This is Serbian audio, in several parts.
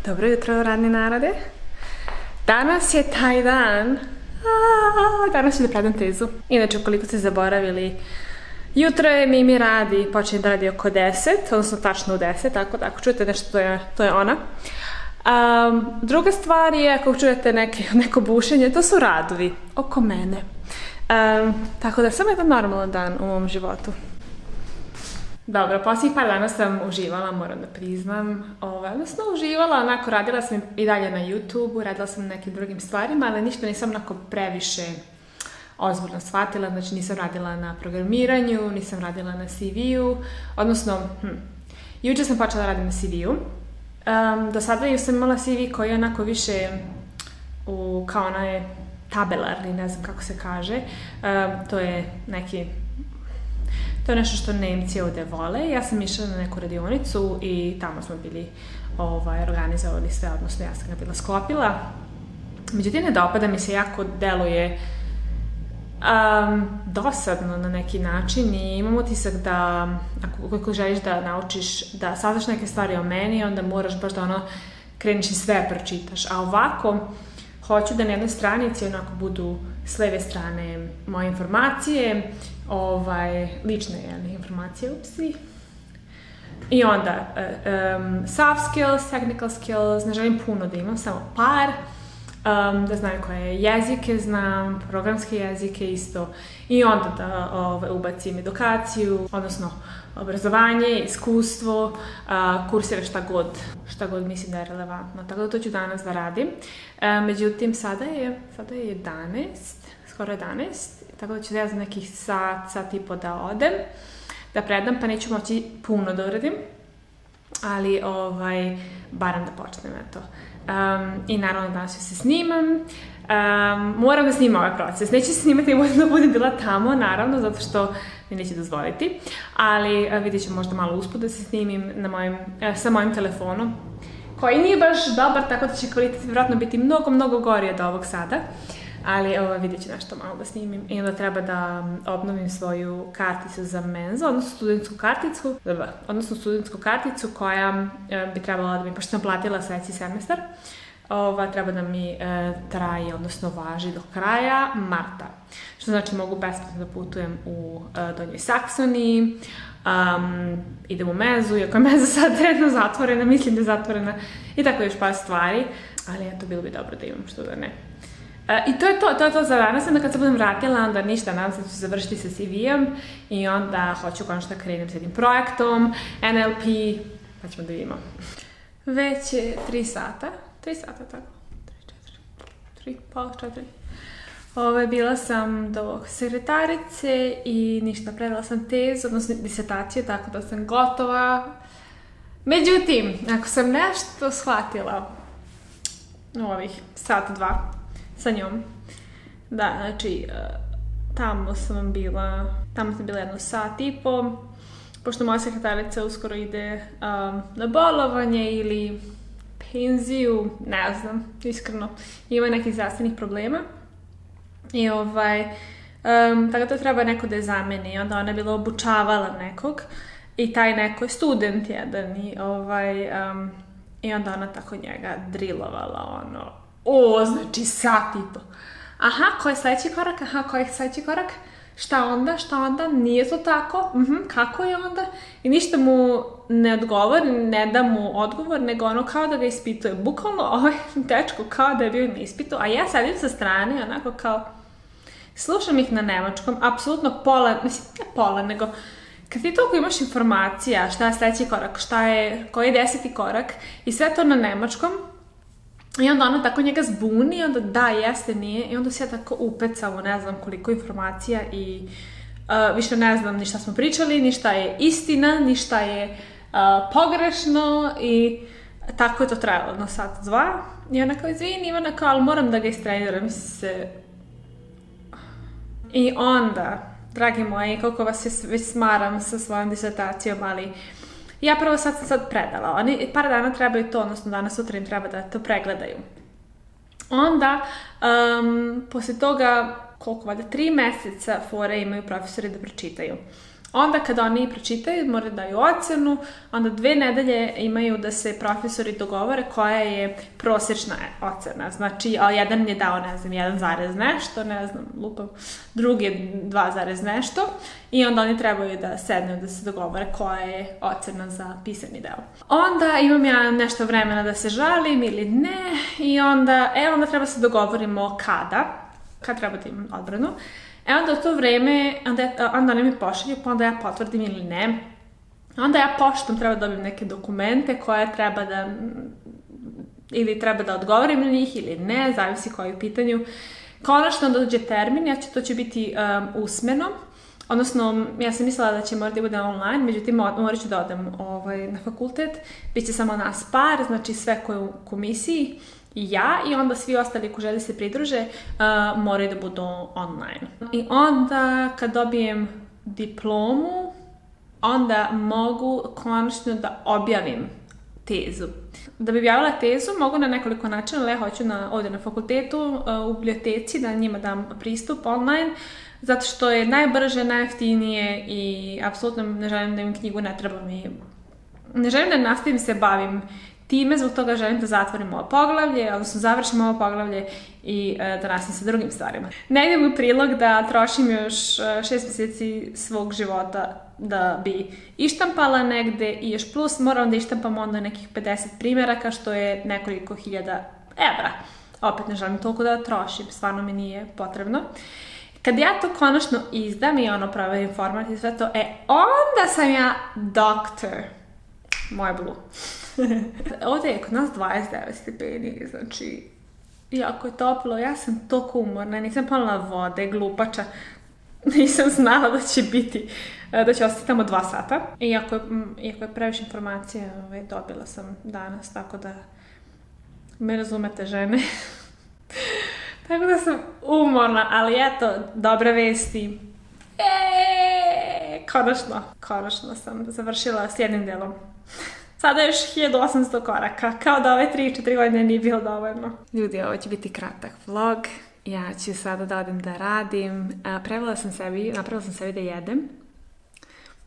Dobro jutro, radni narode. Danas je taj dan. Danas ću da predam tezu. Inače, ukoliko ste zaboravili, jutro je Mimi radi, počinje da radi oko 10, odnosno tačno u 10, tako da ako čujete nešto, to je ona. Druga stvar je, ako čujete neko bušenje, to su radovi oko mene. Tako da samo jedan normalan dan u mom životu. Dobro, posljednjih par dana sam uživala, moram da priznam. Odnosno uživala, onako radila sam i dalje na YouTube-u, radila sam na nekim drugim stvarima, ali ništa nisam onako previše ozbiljno shvatila, znači nisam radila na programiranju, nisam radila na CV-u, odnosno, jučer sam počela raditi na CV-u. Do sada sam imala CV koji je onako više kao onaj tabelarni, ne znam kako se kaže, to je nešto što Nemci ovdje vole. Ja sam išla na neku radionicu i tamo smo bili organizovali sve, odnosno ja sam ga bila sklopila. Međutim, ne dopada mi se, jako deluje dosadno na neki način i imam utisak da ako želiš da naučiš, da saznaš neke stvari o meni, onda moraš baš da kreniš i sve pročitaš. A ovako, hoću da na jednoj stranici onako budu s leve strane moje informacije, lične informacije, i onda soft skills, technical skills, ne želim puno da imam, samo par, da znam koje jezike znam, programske jezike isto, i onda da ubacim edukaciju, odnosno obrazovanje, iskustvo, kurseve, šta god mislim da je relevantno. Tako da to ću danas da radim. Međutim, sada je 11, skoro 11, tako da ću za nekih sat i po da odem, da predam, pa neću moći puno da uradim, ali barem da počnem, eto. I naravno danas ću se snimam. Moram da snimam ovaj proces. Neću se snimati i možda da budem bila tamo, naravno, zato što mi neće dozvoliti. Ali vidjet ću možda malo usput da se snimim sa mojim telefonom, koji nije baš dobar, tako da će kvalitet vjerojatno biti mnogo gori od ovog sada. Ali vidjet ću nešto malo da snimim. I onda treba da obnovim svoju karticu za menzu, odnosno studentsku karticu koja bi trebala da mi, pošto sam platila sledeći semestar, treba da mi traje, odnosno važi do kraja marta. Što znači mogu besplatno da putujem u Donjoj Saksoniji, idem u menzu, iako je menza sad trenutno zatvorena, mislim da je zatvorena, i tako još par stvari, ali eto, bilo bi dobro da imam, što da ne. I to je to za danas, onda kad se budem vratila, onda ništa, nadam se da ću završiti sa CV-om i onda hoću konačno da krenem s jednim projektom, NLP, pa ćemo da vidimo. Već je 3 sata, tako, 3, bila sam do sekretarice i ništa, predala sam tezu, odnosno disertaciju, tako da sam gotova. Međutim, ako sam nešto shvatila u ovih sat, 2, sa njom, da, znači, tamo sam bila jedno sat i po, pošto moja sekretarica uskoro ide na bolovanje ili penziju, ne znam, iskreno, ima nekih zdravstvenih problema i tako da treba neko da je zameni, onda ona je bila obučavala nekog i taj neko je student jedan i onda ona tako njega drilovala, znači sat i po. Aha, koji je sledeći korak? Šta onda? Nije to tako? Kako je onda? I ništa mu ne odgovori, ne da mu odgovor, nego kao da ga ispituje. Bukvalno ovaj dečko kao da je bio na ispitu, a ja sedim sa strane, onako kao, slušam ih na nemačkom, apsolutno pola, nego kad ti toliko imaš informacija, šta je sledeći korak, koji je 10. korak, i sve to na nemačkom, i onda ona tako njega zbuni, onda da, jeste, nije, i onda se ja tako upecam, ne znam koliko informacija i više ne znam ni šta smo pričali, ni šta je istina, ni šta je pogrešno, i tako je to trajalo jedno sat, 2, i ona kao, izvini Ivana, kao, ali moram da ga istreniram, i onda, dragi moji, koliko vas već smaram sa svojom disertacijom, ali ja prvo sad predala. Oni par dana trebaju to, odnosno danas sutra im treba da to pregledaju. Onda, poslije toga, koliko valjda, 3 meseca fore imaju profesori da pročitaju. Onda kada oni pročitaju, moraju daju ocenu, onda 2 nedelje imaju da se profesori dogovore koja je prosječna ocena. Znači, a jedan je dao, 1 zarez nešto, lupam, drugi je 2 zarez nešto i onda oni trebaju da sednu da se dogovore koja je ocena za pisani deo. Onda imam ja nešto vremena da se žalim ili ne i onda treba se dogovorimo kad treba da imam odbranu. Onda u to vreme, onda oni mi pošalju, pa onda ja potvrdim ili ne. Onda ja poštom treba da dobijem neke dokumente koje treba da odgovorim na njih ili ne, zavisi koji je u pitanju. Konačno dođe termin, to će biti usmeno, odnosno ja sam mislila da će morati bude online, međutim morat ću da odem na fakultet, bit će samo nas par, znači sve koje u komisiji, i ja, i onda svi ostali ko želi se pridruže moraju da budu online. I onda kad dobijem diplomu, onda mogu konačno da objavim tezu. Da bi objavila tezu mogu na nekoliko načina, ali ja hoću ovdje na fakultetu, u biblioteci da njima dam pristup online, zato što je najbrže, najjeftinije i apsolutno ne želim da imam knjigu, ne želim da nastavim se bavim time, zbog toga želim da zatvorim ovo poglavlje, odnosno završim ovo poglavlje i da nastavim sa drugim stvarima. Ne ide u prilog da trošim još 6 mjeseci svog života da bi ištampala negde i još plus moram da ištampam onda nekih 50 primjeraka, što je nekoliko hiljada evra. Opet ne želim toliko da trošim, stvarno mi nije potrebno. Kad ja to konačno izdam i proverim format i sve to, onda sam ja doktor. Moje blue. Ovdje je kod nas 29 stepeni, znači jako je toplo, ja sam toliko umorna, nisam palila vode, glupača, nisam znala da će ostati tamo 2 sata. Iako je previše informacija, dobila sam danas, tako da me razumete žene. Tako da sam umorna, ali eto, dobre vesti. Konačno sam završila s jednim delom. Sada još 1800 koraka, kao da ove 3-4 godine nije bilo dovoljno. Ljudi, ovo će biti kratak vlog. Ja ću sada da odem da radim. Napravila sam sebi da jedem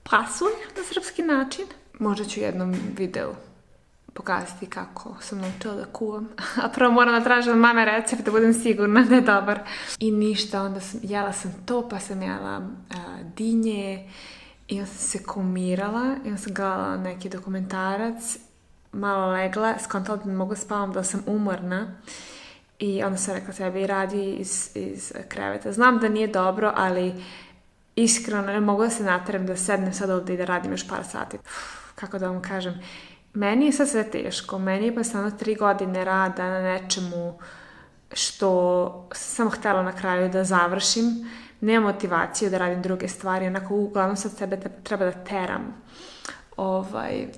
pasulj na srpski način. Možda ću u jednom videu pokazati kako sam naučila da kuvam. A prvo moram da tražim od mame recept da budem sigurna da je dobar. I ništa, onda jela sam to, pa sam jela dinje. I onda sam se kumirala, i onda sam gledala neki dokumentarac, malo legla, skontala da ne mogu spavam, da sam umorna. I onda sam rekla sebi, radi iz kreveta. Znam da nije dobro, ali iskreno ne mogu da se nateram da sednem sad ovdje i da radim još par sati. Kako da vam kažem, meni je sad sve teško. Meni je pa samo 3 godine rada na nečemu što sam samo htjela na kraju da završim. Nemam motivaciju da radim druge stvari, onako uglavnom sad sebe treba da teram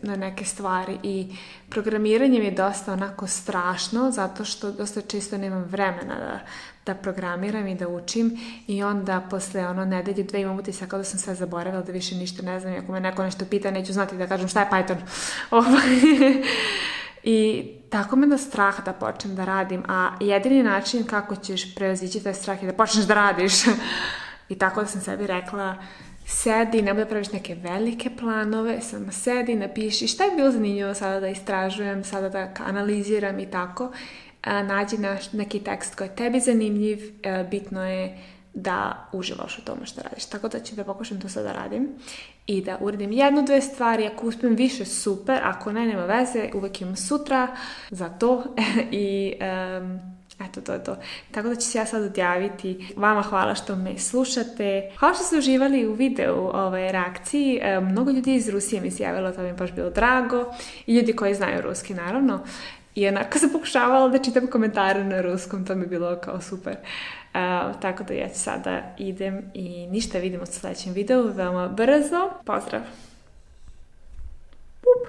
na neke stvari i programiranje mi je dosta onako strašno zato što dosta često nemam vremena da programiram i da učim i onda posle nedelju 2 imam utisak kao da sam sve zaboravila, da više ništa ne znam i ako me neko nešto pita neću znati da kažem šta je Python. I tako me da strah da počnem da radim, a jedini način kako ćeš prevazići taj strah je da počneš da radiš. I tako da sam sebi rekla, sedi, nemoj da praviš neke velike planove, samo sedi, napiši šta je bilo zanimljivo sada da istražujem, sada da analiziram i tako. Nađi neki tekst koji je tebi zanimljiv, bitno je da uživaš u tome što radiš. Tako da ću da pokušam to sada radim i da uradim 1-2 stvari, ako uspijem više super, ako ne, nema veze, uvek imam sutra za to i eto, to je to. Tako da ću se ja sad odjaviti. Vama hvala što me slušate. Hvala što ste uživali u videu reakciji. Mnogo ljudi iz Rusije mi se javilo, to mi je baš bilo drago. I ljudi koji znaju ruski, naravno. I onako sam pokušavala da čitam komentare na ruskom, to mi je bilo kao super. Tako da ja sada idem i ništa, vidimo se u sljedećem videu veoma brzo. Pozdrav!